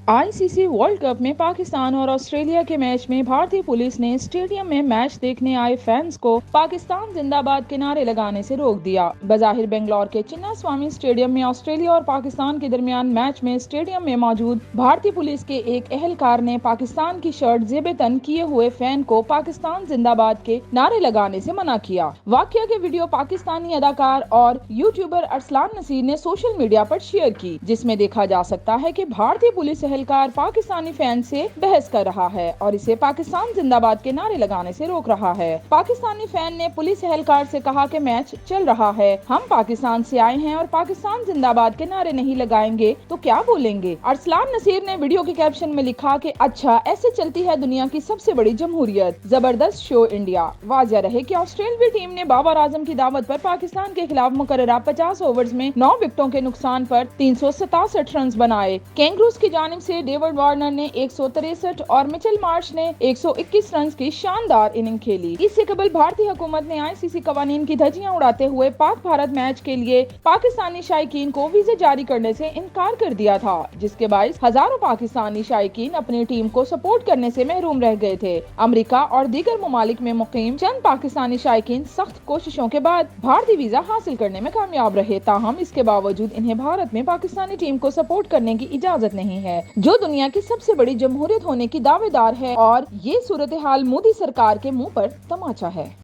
ICC world cup में पाकिस्तान और Australia के मैच में भारतीय पुलिस ने स्टेडियम में मैच देखने आए फैंस को पाकिस्तान जिंदाबाद के नारे लगाने से रोक दिया। बज़ाहिर बेंगलौर के चिन्नास्वामी स्टेडियम में ऑस्ट्रेलिया और पाकिस्तान के दरमियान मैच में स्टेडियम में मौजूद भारतीय पुलिस के एक एहलकार ने पाकिस्तान की शर्ट जेब-ए-तन किए हुए फैन को पाकिस्तान जिंदाबाद के नारे लगाने से मना किया। वाकया के वीडियो पाकिस्तानी अदाकार और यूट्यूबर अरसलान नसीर ने सोशल मीडिया पर शेयर की, जिसमें देखा जा सकता है कि भारतीय पुलिस एहलकार पाकिस्तानी फैन से बहस कर रहा है और इसे पाकिस्तान जिंदाबाद के नारे लगाने से रोक रहा है। पाकिस्तानी फैन ने पुलिस एहलकार से कहा कि मैच चल रहा है, हम पाकिस्तान से आए हैं और पाकिस्तान जिंदाबाद के नारे नहीं लगाएंगे तो क्या बोलेंगे। अरसलान नसीर ने वीडियो के कैप्शन में लिखा कि अच्छा, ऐसे चलती है दुनिया की सबसे बड़ी जमहूरियत, जबरदस्त शो इंडिया। वाज़ेह रहे कि ऑस्ट्रेलियाई टीम ने बाबर आजम की दावत पर पाकिस्तान के खिलाफ मुकर्ररा 50 ओवर्स में 9 विकेटों के नुकसान पर 367 रन बनाए। कैंगरूज की जानिब से डेविड वार्नर ने 163 और मिचेल मार्श ने 121 रन की शानदार इनिंग खेली। इससे कबल भारतीय हुकूमत ने आईसीसी कवानीन की धज्जियां उड़ाते हुए पाक भारत मैच के लिए पाकिस्तानी शायकीन को वीजे जारी करने से इनकार कर दिया था, जिसके बाइस हजारों पाकिस्तानी शायकीन अपनी टीम को सपोर्ट करने से महरूम रह गए थे। अमेरिका और दीगर ममालिक में मुकीम चंद पाकिस्तानी शायकीन सख्त कोशिशों के बाद भारतीय वीजा हासिल करने में कामयाब रहे, ताहम इसके बावजूद इन्हें भारत में पाकिस्तानी टीम को सपोर्ट करने की इजाजत नहीं है, जो दुनिया की सबसे बड़ी जमहूरियत होने की दावेदार है। और ये सूरत हाल मोदी सरकार के मुंह पर तमाचा है।